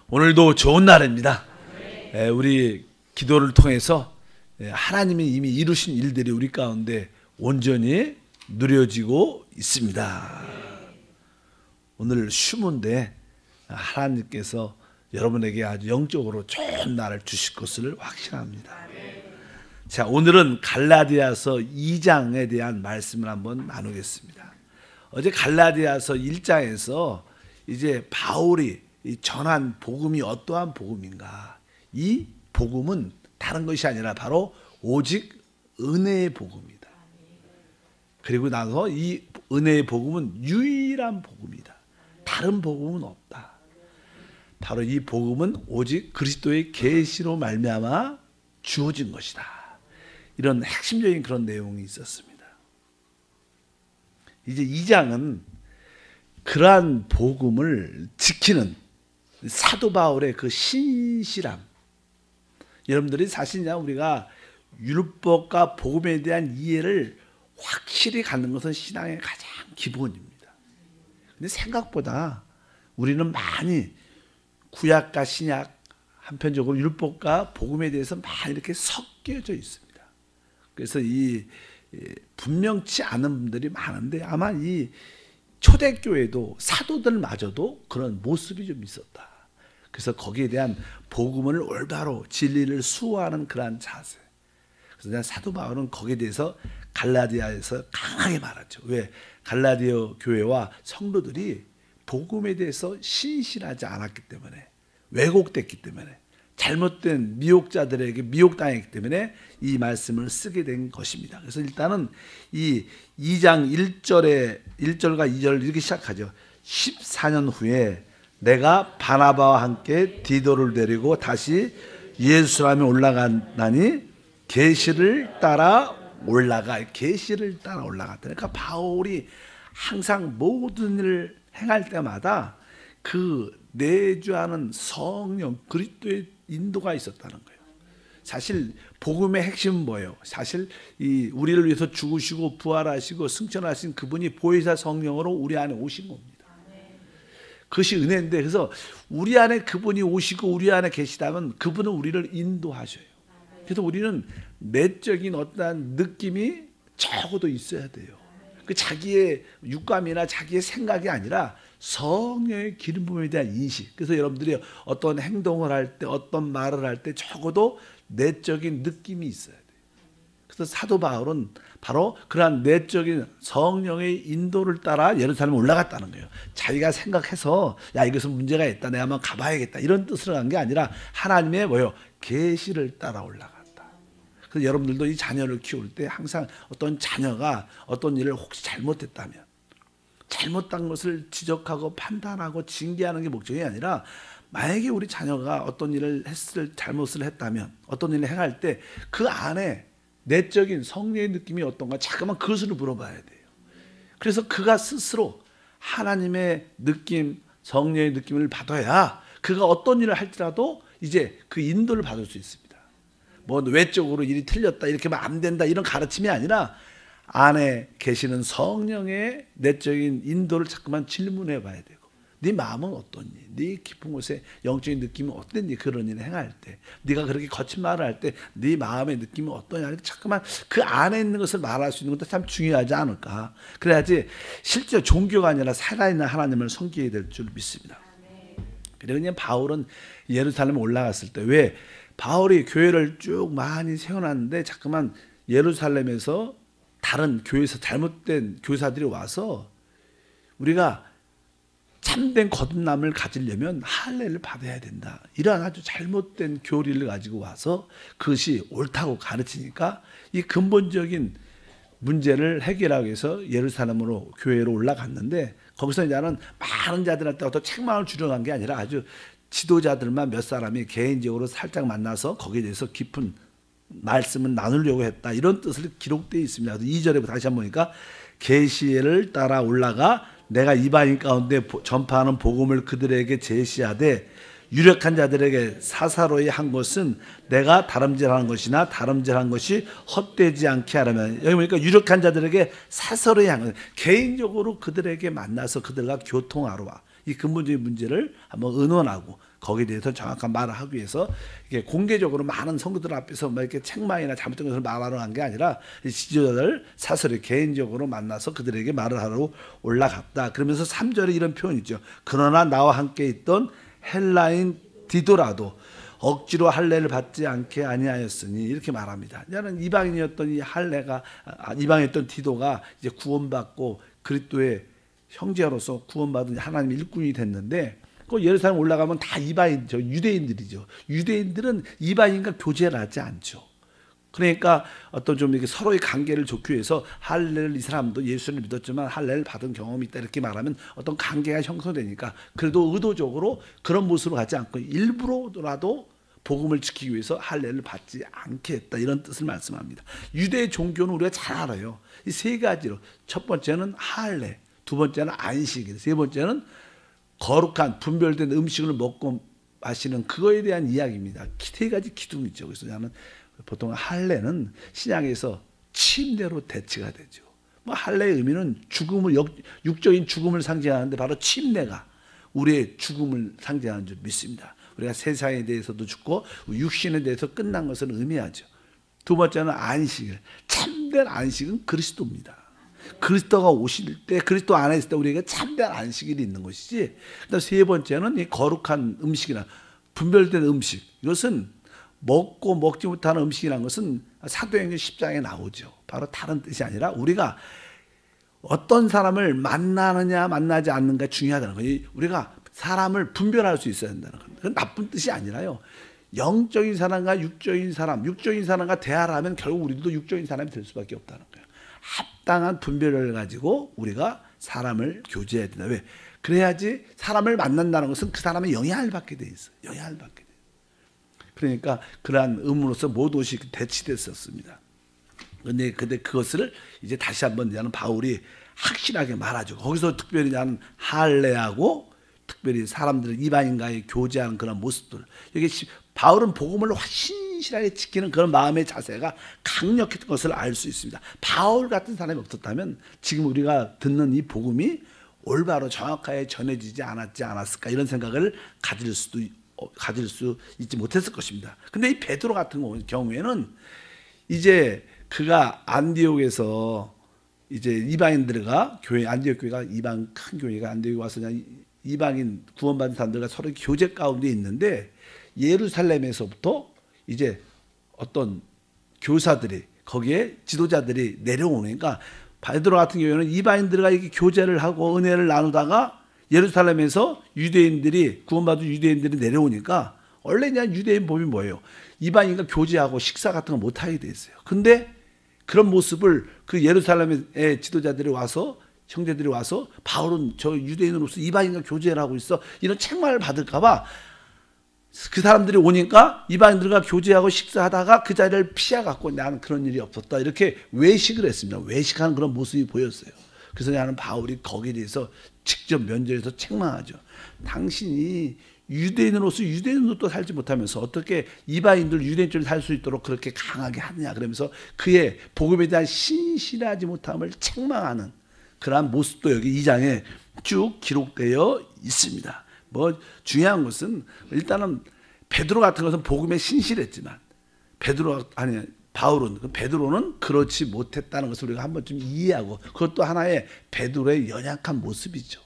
오늘도 좋은 날입니다. 우리 기도를 통해서 하나님이 이미 이루신 일들이 우리 가운데 온전히 누려지고 있습니다. 오늘 쉬문데 하나님께서 여러분에게 아주 영적으로 좋은 날을 주실 것을 확신합니다. 자, 오늘은 갈라디아서 2장에 대한 말씀을 한번 나누겠습니다. 어제 갈라디아서 1장에서 이제 바울이 전한 복음이 어떠한 복음인가? 이 복음은 다른 것이 아니라 바로 오직 은혜의 복음이다. 그리고 나서 이 은혜의 복음은 유일한 복음이다. 다른 복음은 없다. 바로 이 복음은 오직 그리스도의 계시로 말미암아 주어진 것이다. 이런 핵심적인 그런 내용이 있었습니다. 이제 2장은 그러한 복음을 지키는 사도 바울의 그 신실함. 여러분들이 사실 우리가 율법과 복음에 대한 이해를 확실히 갖는 것은 신앙의 가장 기본입니다. 근데 생각보다 우리는 많이 구약과 신약, 한편적으로 율법과 복음에 대해서 많이 이렇게 섞여져 있습니다. 그래서 이 분명치 않은 분들이 많은데 아마 이 초대교회도 사도들마저도 그런 모습이 좀 있었다. 그래서 거기에 대한 복음을 올바로 진리를 수호하는 그러한 자세. 그래서 사도 바울은 거기에 대해서 갈라디아에서 강하게 말하죠. 왜? 갈라디아 교회와 성도들이 복음에 대해서 신실하지 않았기 때문에, 왜곡됐기 때문에, 잘못된 미혹자들에게 미혹당했기 때문에 이 말씀을 쓰게 된 것입니다. 그래서 일단은 이 2장 1절과 2절을 이렇게 시작하죠. 14년 후에 내가 바나바와 함께 디도를 데리고 다시 예루살렘에 올라가나니 계시를 따라 올라갔다. 그러니까 바울이 항상 모든 일을 행할 때마다 그 내주하는 성령 그리스도의 인도가 있었다는 거예요. 사실 복음의 핵심은 뭐예요? 사실 이 우리를 위해서 죽으시고 부활하시고 승천하신 그분이 보혜사 성령으로 우리 안에 오신 겁니다. 그것이 은혜인데, 그래서 우리 안에 그분이 오시고 우리 안에 계시다면 그분은 우리를 인도하셔요. 그래서 우리는 내적인 어떠한 느낌이 적어도 있어야 돼요. 그 자기의 육감이나 자기의 생각이 아니라 성령의 기름 부음에 대한 인식. 그래서 여러분들이 어떤 행동을 할 때, 어떤 말을 할 때 적어도 내적인 느낌이 있어야 돼요. 그래서 사도 바울은 바로 그러한 내적인 성령의 인도를 따라 예루살렘에 올라갔다는 거예요. 자기가 생각해서 야, 이것은 문제가 있다, 내가 한번 가봐야겠다, 이런 뜻으로 간 게 아니라 하나님의 뭐예요? 계시를 따라 올라갔다. 그래서 여러분들도 이 자녀를 키울 때 항상 어떤 자녀가 어떤 일을 혹시 잘못했다면 잘못한 것을 지적하고 판단하고 징계하는 게 목적이 아니라, 만약에 우리 자녀가 어떤 일을 잘못을 했다면, 어떤 일을 행할 때 그 안에 내적인 성령의 느낌이 어떤가 잠깐만 그것을 물어봐야 돼요. 그래서 그가 스스로 하나님의 느낌, 성령의 느낌을 받아야 그가 어떤 일을 할지라도 이제 그 인도를 받을 수 있습니다. 뭐 외적으로 일이 틀렸다, 이렇게 하면 안 된다, 이런 가르침이 아니라 안에 계시는 성령의 내적인 인도를 자꾸만 질문해 봐야 되고, 네 마음은 어떠니? 네 깊은 곳에 영적인 느낌은 어땠니? 그런 일을 행할 때, 네가 그렇게 거친 말을 할 때 네 마음의 느낌은 어떠냐? 자꾸만 그 안에 있는 것을 말할 수 있는 것도 참 중요하지 않을까? 그래야지 실제 종교가 아니라 살아있는 하나님을 섬기게 될 줄 믿습니다. 그리고 그냥 바울은 예루살렘에 올라갔을 때, 왜? 바울이 교회를 쭉 많이 세워놨는데 자꾸만 예루살렘에서 다른 교회에서 잘못된 교사들이 와서 우리가 참된 거듭남을 가지려면 할례를 받아야 된다, 이러한 아주 잘못된 교리를 가지고 와서 그것이 옳다고 가르치니까 이 근본적인 문제를 해결하기 위해서 예루살렘으로 교회로 올라갔는데, 거기서 이제는 많은 자들한테 어떤 책망을 주려고 한 게 아니라 아주 지도자들만 몇 사람이 개인적으로 살짝 만나서 거기에 대해서 깊은 말씀을 나누려고 했다, 이런 뜻을 기록되어 있습니다. 2절에 다시 한번 보니까 계시를 따라 올라가 내가 이방인 가운데 전파하는 복음을 그들에게 제시하되 유력한 자들에게 사사로이 한 것은 내가 다름질하는 것이나 다름질한 것이 헛되지 않게 하려면, 여기 보니까 유력한 자들에게 사사로이 한 것, 개인적으로 그들에게 만나서 그들과 교통하러 와 이 근본적인 문제를 한번 의논하고 거기에 대해서 정확한 말을 하기 위해서 이게 공개적으로 많은 성도들 앞에서 뭐 이렇게 책망이나 잘못된 것을 말하러 간 게 아니라 지도자들 사설이 개인적으로 만나서 그들에게 말을 하러 올라갔다. 그러면서 3절에 이런 표현이 있죠. 그러나 나와 함께 있던 헬라인 디도라도 억지로 할례를 받지 않게 아니하였으니 이렇게 말합니다. 나는 이방인이었던 이 할례가 이방인이었던 디도가 이제 구원받고 그리스도의 형제로서 구원받은 하나님의 일꾼이 됐는데 그 예루살렘 올라가면 다 이방인, 유대인들이죠. 유대인들은 이방인과 교제를 하지 않죠. 그러니까 어떤 좀 이렇게 서로의 관계를 좋기 위해서 할례를 이 사람도 예수를 믿었지만 할례를 받은 경험이 있다 이렇게 말하면 어떤 관계가 형성되니까 그래도 의도적으로 그런 모습으로 가지 않고 일부러라도 복음을 지키기 위해서 할례를 받지 않게 했다 이런 뜻을 말씀합니다. 유대 종교는 우리가 잘 알아요. 이 세 가지로 첫 번째는 할례, 두 번째는 안식, 세 번째는 거룩한 분별된 음식을 먹고 마시는 그거에 대한 이야기입니다. 세 가지 기둥이 있죠. 그래서 나는 보통 할례는 신약에서 침례로 대치가 되죠. 뭐 할례의 의미는 죽음을 육적인 죽음을 상징하는데 바로 침례가 우리의 죽음을 상징하는 줄 믿습니다. 우리가 세상에 대해서도 죽고 육신에 대해서 끝난 것을 의미하죠. 두 번째는 안식. 참된 안식은 그리스도입니다. 그리스도가 오실 때 그리스도 안에 있을 때 우리에게 참된 안식이 있는 것이지. 그다음 세 번째는 이 거룩한 음식이나 분별된 음식. 이것은 먹고 먹지 못하는 음식이라는 것은 사도행전 10장에 나오죠. 바로 다른 뜻이 아니라 우리가 어떤 사람을 만나느냐 만나지 않는가 중요하다는 거예요. 우리가 사람을 분별할 수 있어야 된다는 거예요. 그건 나쁜 뜻이 아니라요. 영적인 사람과 육적인 사람과 대화를 하면 결국 우리도 육적인 사람이 될 수밖에 없다는 거예요. 합당한 분별을 가지고 우리가 사람을 교제해야 된다. 왜? 그래야지 사람을 만난다는 것은 그 사람의 영향을 받게 돼 있어요. 영향을 받게 돼. 그러니까 그러한 의무로서 모두시 대치됐었습니다. 근데 그것을 이제 다시 한번 나는 바울이 확실하게 말하죠. 거기서 특별히 나는 할례하고 특별히 사람들 이방인과의 교제하는 그런 모습들. 여기 바울은 복음을 신실하게 지키는 그런 마음의 자세가 강력했던 것을 알 수 있습니다. 바울 같은 사람이 없었다면 지금 우리가 듣는 이 복음이 올바로 정확하게 전해지지 않았을까 이런 생각을 가질 수 있지 못했을 것입니다. 근데 이 베드로 같은 경우에는 이제 그가 안디옥에서 이제 이방인들과 교회 안디옥 교회가 이방 큰 교회가 안디옥에 와서 그냥 이방인 구원받은 사람들과 서로 교제 가운데 있는데 예루살렘에서부터 이제 어떤 교사들이 거기에 지도자들이 내려오니까 베드로 같은 경우에는 이방인들과 이렇게 교제를 하고 은혜를 나누다가 예루살렘에서 유대인들이 구원받은 유대인들이 내려오니까 원래 그냥 유대인 법이 뭐예요? 이방인과 교제하고 식사 같은 거 못 하게 돼 있어요. 근데 그런 모습을 그 예루살렘의 지도자들이 와서 형제들이 와서 바울은 저 유대인으로서 이방인과 교제를 하고 있어 이런 책망을 받을까봐 그 사람들이 오니까 이방인들과 교제하고 식사하다가 그 자리를 피해갖고 나는 그런 일이 없었다 이렇게 외식을 했습니다. 외식하는 그런 모습이 보였어요. 그래서 나는 바울이 거기에 대해서 직접 면전에서 책망하죠. 당신이 유대인으로서 유대인으로 살지 못하면서 어떻게 이방인들 유대인처럼 살 수 있도록 그렇게 강하게 하느냐 그러면서 그의 복음에 대한 신실하지 못함을 책망하는 그러한 모습도 여기 2장에 쭉 기록되어 있습니다. 뭐 중요한 것은 일단은 베드로 같은 것은 복음에 신실했지만 베드로는 그렇지 못했다는 것을 우리가 한번 좀 이해하고 그것도 하나의 베드로의 연약한 모습이죠.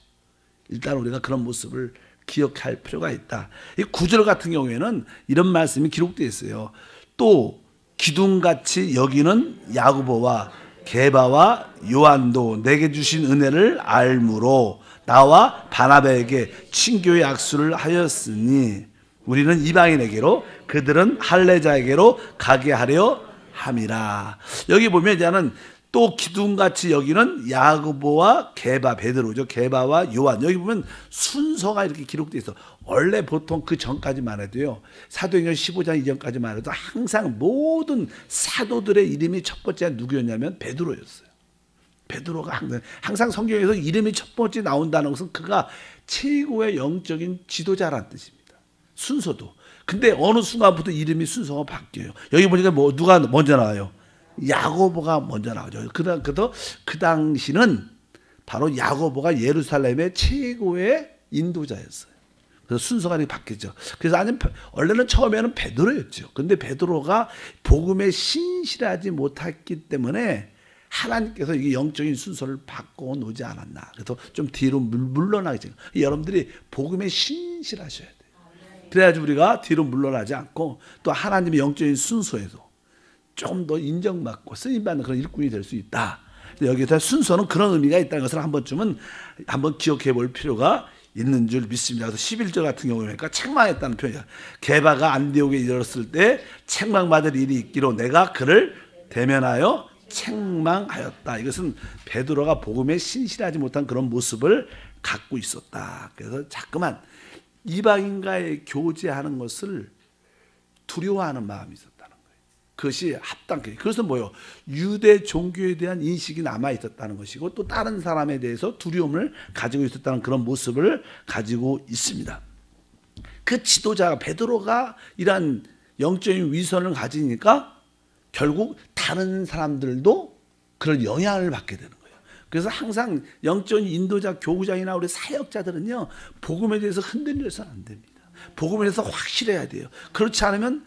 일단 우리가 그런 모습을 기억할 필요가 있다. 이 9절 같은 경우에는 이런 말씀이 기록되어 있어요. 또 기둥같이 여기는 야고보와 게바와 요한도 내게 주신 은혜를 알므로 나와 바나바에게 친교의 악수를 하였으니 우리는 이방인에게로 그들은 할례자에게로 가게 하려 함이라. 여기 보면 이제는 또 기둥같이 여기는 야고보와 게바, 베드로죠. 게바와 요한. 여기 보면 순서가 이렇게 기록되어 있어. 원래 보통 그 전까지만 해도요. 사도행전 15장 이전까지만 해도 항상 모든 사도들의 이름이 첫 번째가 누구였냐면 베드로였어요. 베드로가 항상 성경에서 이름이 첫 번째 나온다는 것은 그가 최고의 영적인 지도자라는 뜻입니다. 순서도. 근데 어느 순간부터 이름이 순서가 바뀌어요. 여기 보니까 누가 먼저 나와요? 야고보가 먼저 나오죠. 그 당시는 바로 야고보가 예루살렘의 최고의 인도자였어요. 그래서 순서가 이렇게 바뀌죠. 그래서 원래는 처음에는 베드로였죠. 근데 베드로가 복음에 신실하지 못했기 때문에 하나님께서 이게 영적인 순서를 바꿔 놓지 않았나. 그래서 좀 뒤로 물러나게 돼요. 여러분들이 복음에 신실하셔야 돼요. 그래야지 우리가 뒤로 물러나지 않고 또 하나님의 영적인 순서에서 좀 더 인정받고 쓰임받는 그런 일꾼이 될 수 있다. 여기서 순서는 그런 의미가 있다는 것을 한 번쯤은 한번 기억해 볼 필요가 있는 줄 믿습니다. 그래서 11절 같은 경우에 책망했다는 표현이야. 게바가 안디옥에 이르렀을 때 책망받을 일이 있기로 내가 그를 대면하여 책망하였다. 이것은 베드로가 복음에 신실하지 못한 그런 모습을 갖고 있었다. 그래서 자꾸만 이방인과의 교제하는 것을 두려워하는 마음이 있었다는 거예요. 그것이 합당해. 그래서 뭐요? 유대 종교에 대한 인식이 남아 있었다는 것이고 또 다른 사람에 대해서 두려움을 가지고 있었다는 그런 모습을 가지고 있습니다. 그 지도자가 베드로가 이러한 영적인 위선을 가지니까 결국 다른 사람들도 그런 영향을 받게 되는 거예요. 그래서 항상 영적인 인도자, 교구장이나 우리 사역자들은요, 복음에 대해서 흔들려서는 안 됩니다. 복음에 대해서 확실해야 돼요. 그렇지 않으면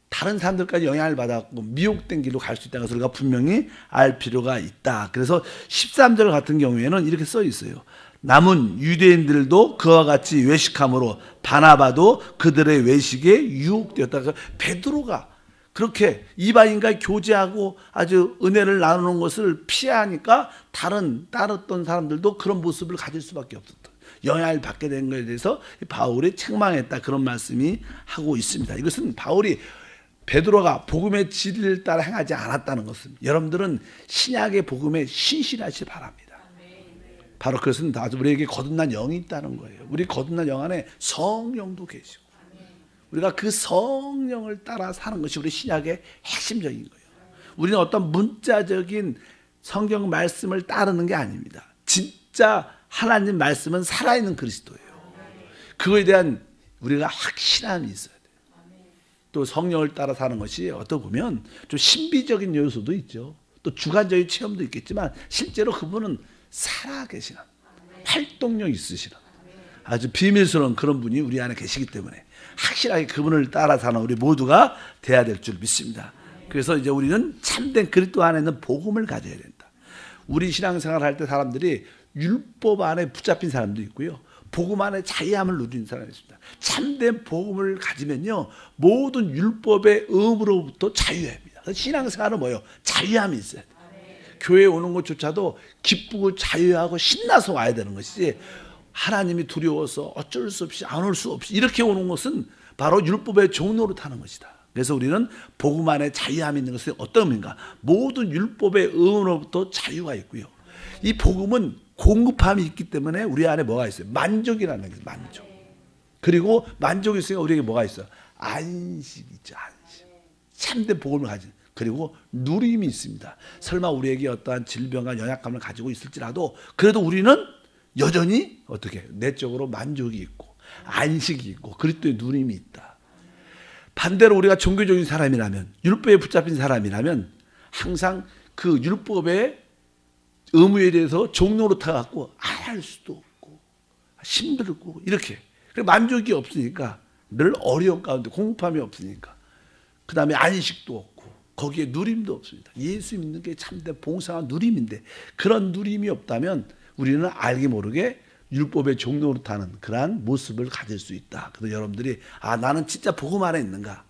다른 사람들까지 영향을 받아서 미혹된 길로 갈 수 있다는 것을 우리가 분명히 알 필요가 있다. 그래서 13절 같은 경우에는 이렇게 써 있어요. 남은 유대인들도 그와 같이 외식함으로 바나바도 그들의 외식에 유혹되었다. 그래서 베드로가 그렇게 이방인과 교제하고 아주 은혜를 나누는 것을 피하니까 따랐던 사람들도 그런 모습을 가질 수밖에 없었다. 영향을 받게 된 것에 대해서 바울이 책망했다. 그런 말씀이 하고 있습니다. 이것은 베드로가 복음의 진리를 따라 행하지 않았다는 것은 여러분들은 신약의 복음에 신실하시기 바랍니다. 바로 그것은 아주 우리에게 거듭난 영이 있다는 거예요. 우리 거듭난 영 안에 성령도 계시고 우리가 그 성령을 따라 사는 것이 우리 신약의 핵심적인 거예요. 우리는 어떤 문자적인 성경 말씀을 따르는 게 아닙니다. 진짜 하나님 말씀은 살아있는 그리스도예요. 그거에 대한 우리가 확실함이 있어야 돼요. 또 성령을 따라 사는 것이 어떻게 보면 좀 신비적인 요소도 있죠. 또 주관적인 체험도 있겠지만 실제로 그분은 살아계시는 활동력 있으시는 아주 비밀스러운 그런 분이 우리 안에 계시기 때문에 확실하게 그분을 따라 사는 우리 모두가 돼야 될 줄 믿습니다. 그래서 이제 우리는 참된 그리스도 안에 있는 복음을 가져야 된다. 우리 신앙생활을 할 때 사람들이 율법 안에 붙잡힌 사람도 있고요. 복음 안에 자유함을 누리는 사람이 있습니다. 참된 복음을 가지면요. 모든 율법의 의무로부터 자유합니다. 신앙생활은 뭐예요? 자유함이 있어야 돼요. 교회에 오는 것조차도 기쁘고 자유하고 신나서 와야 되는 것이지 하나님이 두려워서 어쩔 수 없이 안 올 수 없이 이렇게 오는 것은 바로 율법의 종로로 타는 것이다. 그래서 우리는 복음 안에 자유함이 있는 것은 어떤 의미인가? 모든 율법의 의무로부터 자유가 있고요. 이 복음은 공급함이 있기 때문에 우리 안에 뭐가 있어요? 만족이라는 게 만족. 그리고 만족이 있으니까 우리에게 뭐가 있어요? 안식이 있죠. 안식. 참된 복음을 가진. 그리고 누림이 있습니다. 설마 우리에게 어떠한 질병과 연약감을 가지고 있을지라도 그래도 우리는 여전히 어떻게 내적으로 만족이 있고 안식이 있고 그리스도의 누림이 있다. 반대로 우리가 종교적인 사람이라면 율법에 붙잡힌 사람이라면 항상 그 율법의 의무에 대해서 종로로 타갖고 안 할 수도 없고 힘들고 이렇게 만족이 없으니까 늘 어려움 가운데 공급함이 없으니까 그 다음에 안식도 없고 거기에 누림도 없습니다. 예수 믿는 게 참된 봉사와 누림인데 그런 누림이 없다면 우리는 알게 모르게 율법의 종로로 타는 그러한 모습을 가질 수 있다. 그래서 여러분들이 나는 진짜 복음 안에 있는가?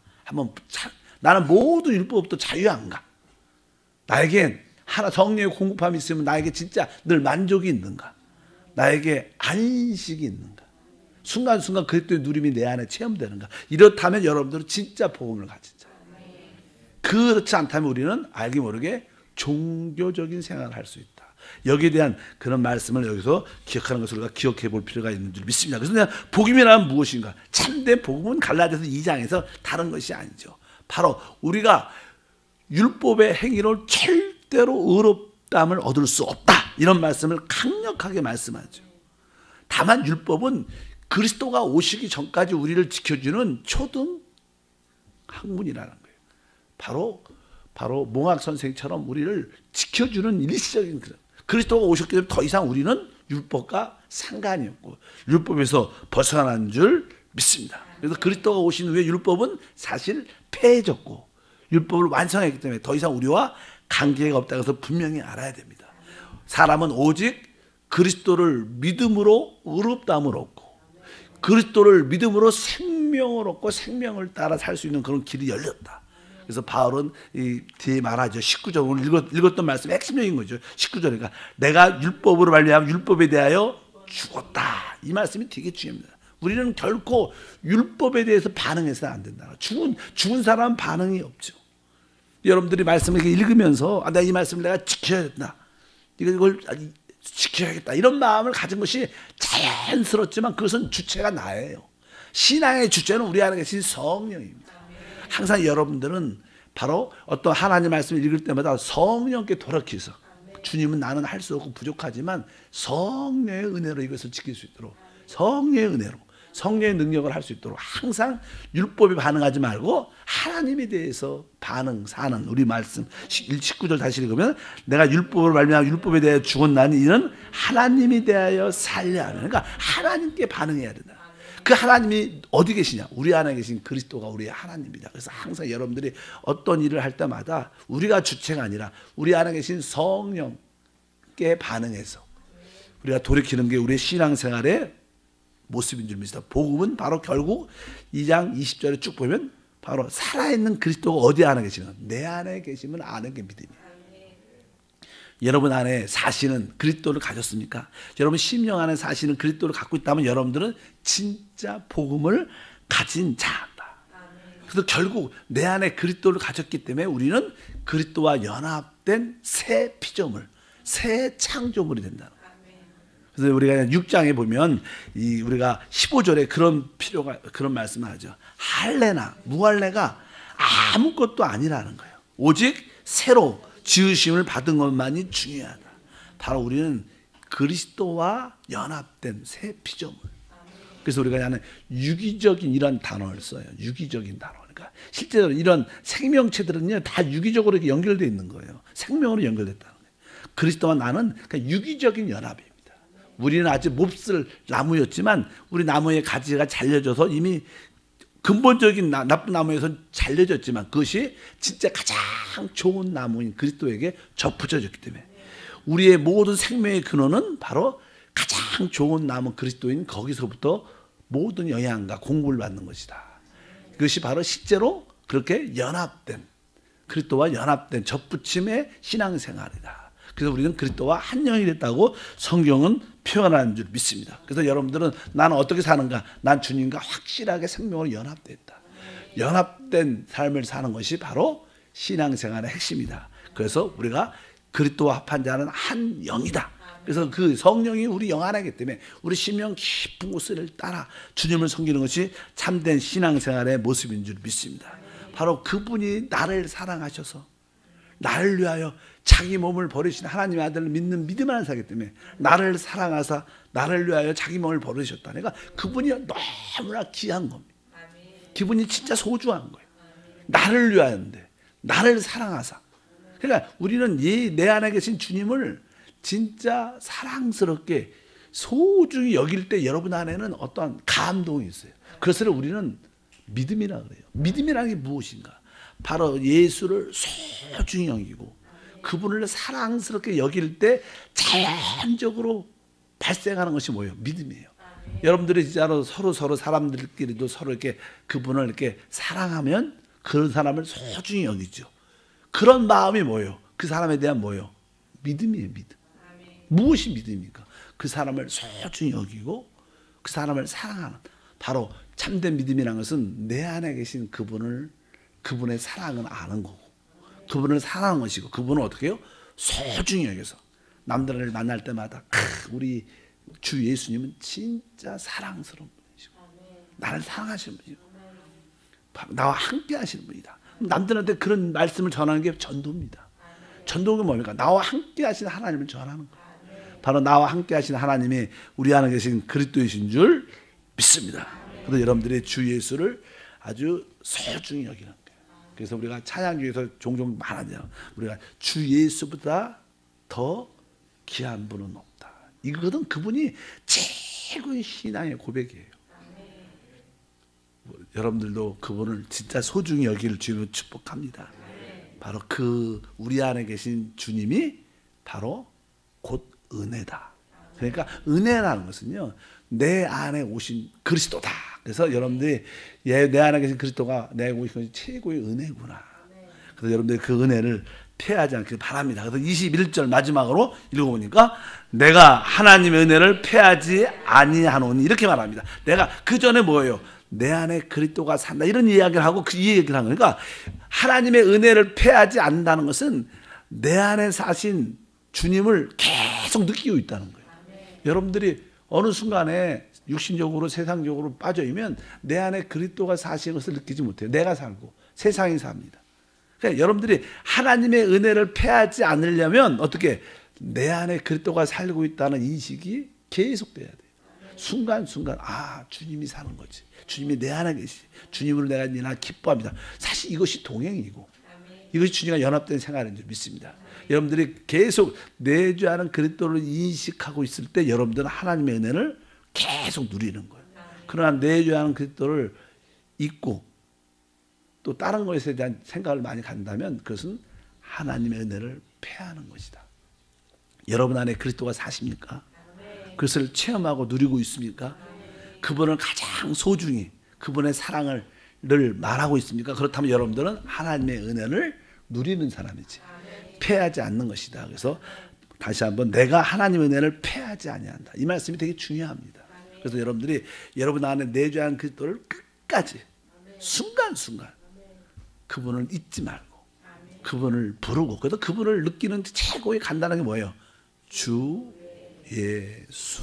나는 모든 율법부터 자유한가? 나에겐 하나 성령의 공급함이 있으면 나에게 진짜 늘 만족이 있는가? 나에게 안식이 있는가? 순간순간 그리스도의 누림이 내 안에 체험되는가? 이렇다면 여러분들은 진짜 복음을 가진 자예요. 그렇지 않다면 우리는 알게 모르게 종교적인 생활을 할 수 있다. 여기에 대한 그런 말씀을 여기서 기억하는 것을 우리가 기억해 볼 필요가 있는 줄 믿습니다. 그래서 그냥 복음이란 무엇인가? 참된 복음은 갈라디아서 2장에서 다른 것이 아니죠. 바로 우리가 율법의 행위로 절대로 의롭다함을 얻을 수 없다. 이런 말씀을 강력하게 말씀하죠. 다만 율법은 그리스도가 오시기 전까지 우리를 지켜주는 초등 학문이라는 거예요. 바로 몽학 선생처럼 우리를 지켜주는 일시적인 그런 그리스도가 오셨기 때문에 더 이상 우리는 율법과 상관이 없고 율법에서 벗어난 줄 믿습니다. 그래서 그리스도가 오신 후에 율법은 사실 폐해졌고 율법을 완성했기 때문에 더 이상 우리와 관계가 없다고 해서 분명히 알아야 됩니다. 사람은 오직 그리스도를 믿음으로 의롭다함을 얻고 그리스도를 믿음으로 생명을 얻고 생명을 따라 살 수 있는 그런 길이 열렸다. 그래서 바울은 이 뒤에 말하죠. 19절 오늘 읽었던 말씀이 핵심적인 거죠. 19절이니까 내가 율법으로 말미암아 율법에 대하여 죽었다. 이 말씀이 되게 중요합니다. 우리는 결코 율법에 대해서 반응해서는 안 된다. 죽은 사람은 반응이 없죠. 여러분들이 말씀을 읽으면서 내가 이 말씀을 내가 지켜야겠다. 이걸 지켜야겠다. 이런 마음을 가진 것이 자연스럽지만 그것은 주체가 나예요. 신앙의 주체는 우리 안에 계신 성령입니다. 항상 여러분들은 바로 어떤 하나님 말씀을 읽을 때마다 성령께 돌아키서 주님은 나는 할 수 없고 부족하지만 성령의 은혜로 이것을 지킬 수 있도록 성령의 은혜로 성령의 능력을 할 수 있도록 항상 율법에 반응하지 말고 하나님에 대해서 반응사는 우리 말씀 19절 다시 읽으면 내가 율법을 말미암아 율법에 대하여 죽었나니 이는 하나님에 대하여 살려 하는 그러니까 하나님께 반응해야 된다. 그 하나님이 어디 계시냐? 우리 안에 계신 그리스도가 우리의 하나님이다. 그래서 항상 여러분들이 어떤 일을 할 때마다 우리가 주체가 아니라 우리 안에 계신 성령께 반응해서 우리가 돌이키는 게 우리의 신앙생활의 모습인 줄 믿습니다. 복음은 바로 결국 2장 20절에 쭉 보면 바로 살아있는 그리스도가 어디 안에 계시는 내 안에 계시면 아는 게 믿음이에요. 여러분 안에 사시는 그리스도를 가졌습니까? 여러분 심령 안에 사시는 그리스도를 갖고 있다면 여러분들은 진짜 복음을 가진 자다. 그래서 결국 내 안에 그리스도를 가졌기 때문에 우리는 그리스도와 연합된 새 피조물, 새 창조물이 된다는 거예요. 그래서 우리가 6장에 보면 우리가 15절에 그런 말씀을 하죠. 할례나 무할례가 아무것도 아니라는 거예요. 오직 새로 지으심을 받은 것만이 중요하다. 바로 우리는 그리스도와 연합된 새 피조물. 그래서 우리가 하는 유기적인 이런 단어를 써요. 유기적인 단어. 그러니까 실제로 이런 생명체들은요 다 유기적으로 이렇게 연결되어 있는 거예요. 생명으로 연결됐다는 거예요. 그리스도와 나는 그러니까 유기적인 연합입니다. 우리는 아직 몹쓸 나무였지만 우리 나무의 가지가 잘려져서 이미 근본적인 나쁜 나무에서 잘려졌지만 그것이 진짜 가장 좋은 나무인 그리스도에게 접붙여졌기 때문에 우리의 모든 생명의 근원은 바로 가장 좋은 나무 그리스도인 거기서부터 모든 영향과 공급을 받는 것이다. 그것이 바로 실제로 그렇게 연합된 그리스도와 연합된 접붙임의 신앙생활이다. 그래서 우리는 그리스도와 한 영이 됐다고 성경은 표현하는 줄 믿습니다. 그래서 여러분들은 나는 어떻게 사는가? 난 주님과 확실하게 생명으로 연합됐다. 연합된 삶을 사는 것이 바로 신앙생활의 핵심이다. 그래서 우리가 그리스도와 합한 자는 한 영이다. 그래서 그 성령이 우리 영 안이기 때문에 우리 심령 깊은 곳을 따라 주님을 섬기는 것이 참된 신앙생활의 모습인 줄 믿습니다. 바로 그분이 나를 사랑하셔서 나를 위하여 자기 몸을 버리신 하나님의 아들을 믿는 믿음 안에 살기 때문에 나를 사랑하사 나를 위하여 자기 몸을 버리셨다. 그러니까 그분이 너무나 귀한 겁니다. 그분이 진짜 소중한 거예요. 나를 위하여인데 나를 사랑하사. 그러니까 우리는 내 안에 계신 주님을 진짜 사랑스럽게 소중히 여길 때 여러분 안에는 어떠한 감동이 있어요. 그것을 우리는 믿음이라 그래요. 믿음이라는 게 무엇인가? 바로 예수를 소중히 여기고 그분을 사랑스럽게 여길 때 자연적으로 발생하는 것이 뭐예요? 믿음이에요. 여러분들이 진짜로 서로 사람들끼리도 서로 이렇게 그분을 이렇게 사랑하면 그런 사람을 소중히 여기죠. 그런 마음이 뭐예요? 그 사람에 대한 뭐예요? 믿음이에요, 믿음. 무엇이 믿음입니까? 그 사람을 소중히 여기고 그 사람을 사랑하는 바로 참된 믿음이라는 것은 내 안에 계신 그분의 사랑을 아는 거고 그분을 사랑하는 것이고 그분은 어떻게 해요? 소중히 여기서 남들을 만날 때마다 우리 주 예수님은 진짜 사랑스러운 분이시고 나를 사랑하시는 분이고 나와 함께 하시는 분이다. 남들한테 그런 말씀을 전하는 게 전도입니다. 전도가 뭡니까? 나와 함께 하시는 하나님을 전하는 거예요. 바로 나와 함께 하시는 하나님이 우리 안에 계신 그리스도이신 줄 믿습니다. 그래서 여러분들이 주 예수를 아주 소중히 여기는 거예요. 그래서 우리가 찬양 중에서 종종 말하잖아요. 우리가 주 예수보다 더 귀한 분은 없다. 이거거든. 그분이 최고의 신앙의 고백이에요. 여러분들도 그분을 진짜 소중히 여길 주님을 축복합니다. 바로 그 우리 안에 계신 주님이 바로 곧 은혜다. 그러니까 은혜라는 것은요, 내 안에 오신 그리스도다. 그래서 여러분들이 내 안에 계신 그리스도가 내 안에 오신 것이 최고의 은혜구나. 그래서 여러분들이 그 은혜를 패하지 않길 바랍니다. 그래서 21절 마지막으로 읽어보니까 내가 하나님의 은혜를 패하지 아니하노니 이렇게 말합니다. 내가 그 전에 뭐예요? 내 안에 그리스도가 산다 이런 이야기를 하고 이 얘기를 한 거니까 하나님의 은혜를 패하지 않는다는 것은 내 안에 사신 주님을 계속 느끼고 있다는 거예요. 여러분들이 어느 순간에 육신적으로 세상적으로 빠져있으면 내 안에 그리스도가 사시는 것을 느끼지 못해요. 내가 살고 세상이 삽니다. 그러니까 여러분들이 하나님의 은혜를 패하지 않으려면 어떻게 내 안에 그리스도가 살고 있다는 인식이 계속돼야 돼요. 순간순간 주님이 사는 거지. 주님이 내 안에 계시. 주님을 내가 기뻐합니다. 사실 이것이 동행이고 이것이 주님과 연합된 생활인 줄 믿습니다. 여러분들이 계속 내주하는 그리스도를 인식하고 있을 때 여러분들은 하나님의 은혜를 계속 누리는 거예요. 그러나 내주하는 그리스도를 잊고 또 다른 것에 대한 생각을 많이 간다면 그것은 하나님의 은혜를 패하는 것이다. 여러분 안에 그리스도가 사십니까? 그것을 체험하고 누리고 있습니까? 그분을 가장 소중히 그분의 사랑을 늘 말하고 있습니까? 그렇다면 여러분들은 하나님의 은혜를 누리는 사람이지 패하지 않는 것이다. 그래서 다시 한번 내가 하나님의 은혜를 패하지 아니한다. 이 말씀이 되게 중요합니다. 그래서 여러분들이 여러분 안에 내주한 그리스도를 끝까지 순간순간 그분을 잊지 말고 그분을 부르고 그래서 그분을 느끼는 최고의 간단한 게 뭐예요? 주 예수.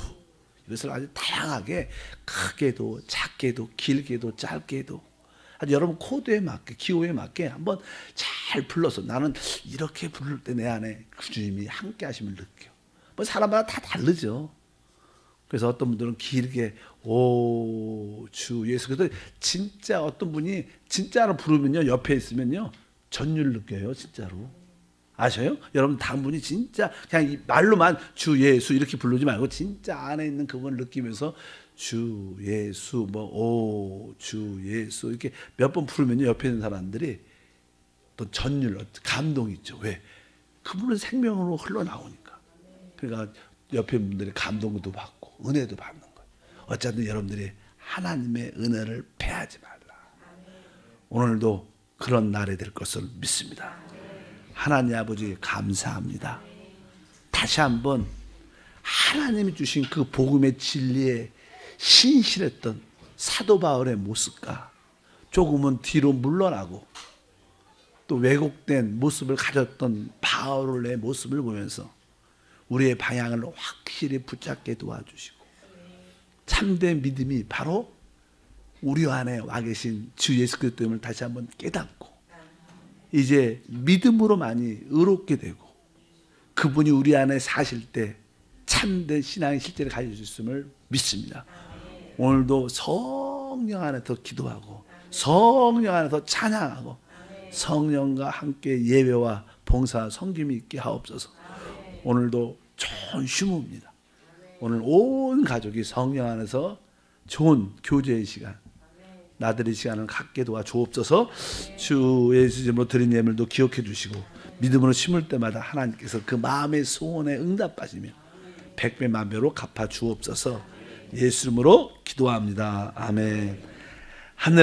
이것을 아주 다양하게 크게도 작게도 길게도 짧게도 아주 여러분 코드에 맞게 기호에 맞게 한번 잘 불러서 나는 이렇게 부를 때 내 안에 그 주님이 함께 하심을 느껴. 뭐 사람마다 다 다르죠. 그래서 어떤 분들은 길게 오 주 예수. 그래서 진짜 어떤 분이 진짜로 부르면요 옆에 있으면요 전율 느껴요 진짜로. 아셔요? 여러분 당분이 진짜 그냥 이 말로만 주 예수 이렇게 부르지 말고 진짜 안에 있는 그분을 느끼면서 주 예수 뭐 오 주 예수 이렇게 몇 번 부르면요 옆에 있는 사람들이 또 전율 감동이 있죠. 왜? 그분은 생명으로 흘러나오니까. 그러니까 옆에 분들이 감동도 받고 은혜도 받는 거예요. 어쨌든 여러분들이 하나님의 은혜를 패하지 말라. 오늘도 그런 날이 될 것을 믿습니다. 하나님 아버지 감사합니다. 다시 한번 하나님이 주신 그 복음의 진리에 신실했던 사도 바울의 모습과 조금은 뒤로 물러나고 또 왜곡된 모습을 가졌던 바울의 모습을 보면서 우리의 방향을 확실히 붙잡게 도와주시고 참된 믿음이 바로 우리 안에 와 계신 주 예수 그리스도임을 다시 한번 깨닫고 이제 믿음으로 많이 의롭게 되고 그분이 우리 안에 사실 때 참된 신앙의 실제를 가질 수 있음을 믿습니다. 오늘도 성령 안에서 기도하고 성령 안에서 찬양하고 성령과 함께 예배와 봉사 섬김이 있게 하옵소서. 오늘도 좋은 휴무입니다. 오늘 온 가족이 성령 안에서 좋은 교제의 시간 나들이 시간을 갖게 도와주옵소서. 주 예수 이름으로 드린 예물도 기억해 주시고 믿음으로 심을 때마다 하나님께서 그 마음의 소원에 응답하시며 백배 만배로 갚아 주옵소서. 예수 이름으로 기도합니다. 아멘. 하늘에